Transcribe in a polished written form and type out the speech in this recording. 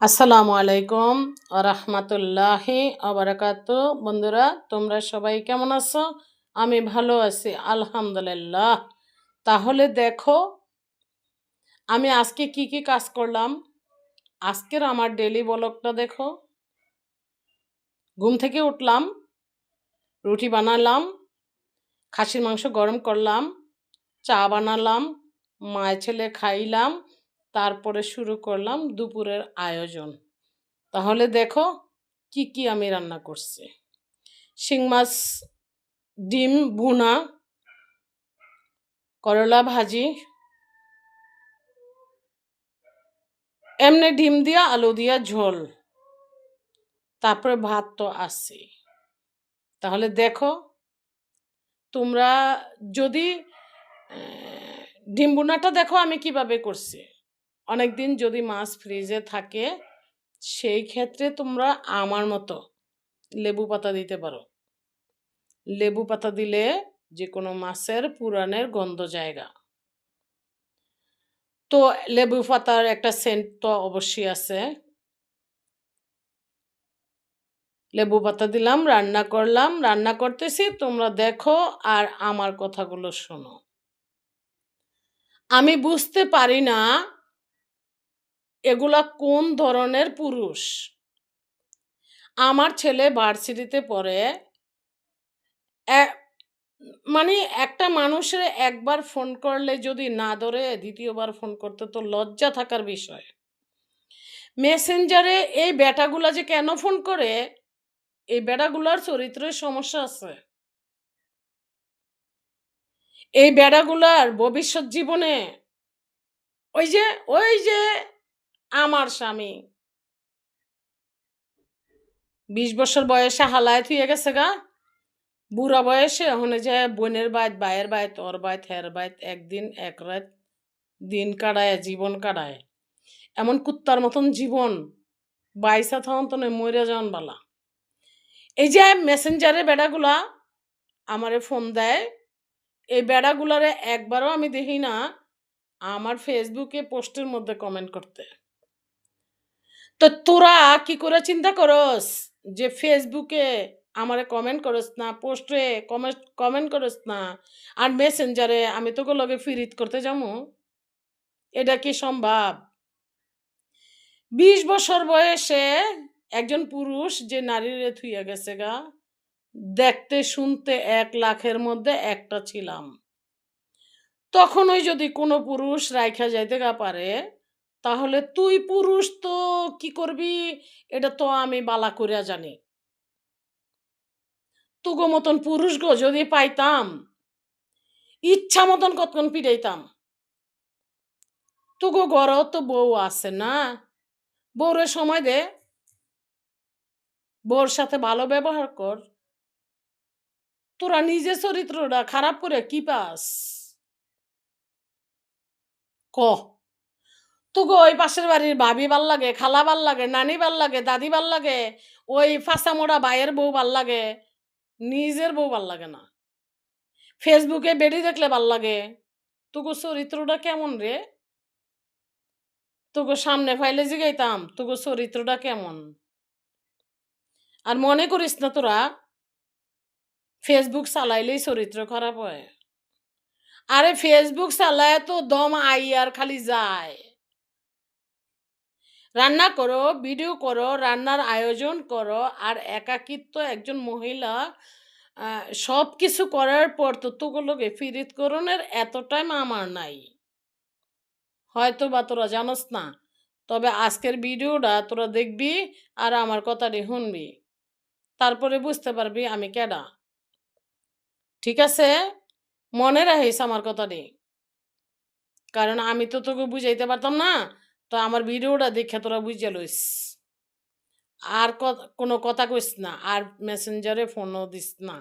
আসসালামু আলাইকুম রাহমাতুল্লাহি আবারাকাতু। বন্ধুরা, তোমরা সবাই কেমন আছো? আমি ভালো আছি, আলহামদুলিল্লাহ। তাহলে দেখো, আমি আজকে কি কি কাজ করলাম। আজকের আমার ডেলি ব্লগটা দেখো। ঘুম থেকে উঠলাম, রুটি বানালাম, খাসির মাংস গরম করলাম, চা বানালাম, মায়ের ছেলে খাইলাম, তারপরে শুরু করলাম দুপুরের আয়োজন। তাহলে দেখো কি কি আমি রান্না করছি। শিং মাছ, ডিম ভুনা, করলা ভাজি, এমনি ডিম দিয়া আলু দিয়া ঝোল, তারপরে ভাত তো আছে। তাহলে দেখো, তোমরা যদি ডিম ভুনাটা দেখো আমি কিভাবে করছি। অনেকদিন যদি মাছ ফ্রিজে থাকে, সেই ক্ষেত্রে তোমরা আমার মতো লেবু পাতা দিতে পারো। লেবু পাতা দিলে যে কোনো মাছের পুরানের গন্ধ জায়গা। তো লেবু পাতার একটা সেন্ট তো অবশ্যই আছে। লেবু পাতা দিলাম, রান্না করলাম, রান্না করতেছি, তোমরা দেখো আর আমার কথাগুলো শোনো। আমি বুঝতে পারি না এগুলা কোন ধরনের পুরুষ। আমার ছেলে ভার্সিটিতে পড়ে, মানে একটা মানুষের একবার ফোন করলে যদি না ধরে দ্বিতীয়বার ফোন করতে তো লজ্জা থাকার বিষয়। মেসেঞ্জারে এই বেটাগুলা যে কেন ফোন করে, এই বেটাগুলার চরিত্রের সমস্যা আছে। এই বেটাগুলার ভবিষ্যৎ জীবনে ওই যে আমার স্বামী 20 বছর বয়সে হালায় থুয়ে গেছে গা। বুড়া বয়সে ওখানে যে বোনের বাইত, ভাইয়ের বাইত, ওর বাইত, হের বাইত, একদিন এক রাত দিন কাটায়, জীবন কাটায়। এমন কুত্তার মতন জীবন বাইসা থাকুন তো মরে যাওয়ান বালা। এই যে মেসেঞ্জারে বেড়াগুলা আমারে ফোন দেয়, এই বেড়াগুলারে একবারও আমি দেখি না আমার ফেসবুকে পোস্টের মধ্যে কমেন্ট করতে। তো তোরা কি করে চিন্তা করস যে ফেসবুকে আমারে কমেন্ট করস না, পোস্টে কমেন্ট করস না, আর মেসেঞ্জারে আমি তোকে লগে ফিরিত করতে যাবো? এটা কি সম্ভব? 20 বছর বয়সে একজন পুরুষ যে নারীরে থুইয়া গেছে গা, দেখতে শুনতে 1 লাখের মধ্যে একটা ছিলাম। তখন ওই যদি কোনো পুরুষ রাইখা যাইতে গা পারে, তাহলে তুই পুরুষ তো কি করবি এটা তো আমি বালা করিয়া জানি। তুগো মতন পুরুষ গো যদি পাইতাম, ইচ্ছা মতন কতক্ষণ পিটাইতাম। তুগো ঘরেও তো বউ আছে না, বউরে সময় দে, বউর সাথে ভালো ব্যবহার কর। তোরা নিজে চরিত্রটা খারাপ করে কি পাস ক? তোগো ওই পাশের বাড়ির ভাবি ভাল লাগে, খালা ভাল লাগে, নানি ভাল লাগে, দাদি ভাল লাগে, ওই ফাঁসা মোড়া ভাইয়ের বউ ভাল লাগে, নিজের বউ ভাল লাগে না। ফেসবুকে বেড়ি দেখলে ভাল লাগে। তোগো চরিত্রটা কেমন রে? তোগো সামনে ফাইলে জিগাইতাম তোগো চরিত্রটা কেমন। আর মনে করিস না তোরা ফেসবুক চালাইলেই চরিত্র খারাপ হয়। আরে ফেসবুক চালায় তো দম আই আর খালি যায়। রান্না করো, ভিডিও করো, রান্নার আয়োজন করো, আর একাকিত্ব একজন মহিলা সব কিছু করার পর তো তোগুলোকে ফিরিত করণের এত টাইম আমার নাই। হয়তো বা তোরা জানোস না, তবে আজকের ভিডিওটা তোরা দেখবি আর আমার কথাটি শুনবি, তারপরে বুঝতে পারবি আমি কেডা। ঠিক আছে? মনে রাখিস আমার কথাটি, কারণ আমি তো তোকে বুঝাইতে পারতাম না। তো আমার ভিডিওটা দেখে তোরা বুঝে লইস। আর কোনো কথা কইস না, আর মেসেঞ্জারে ফোনও দিস না।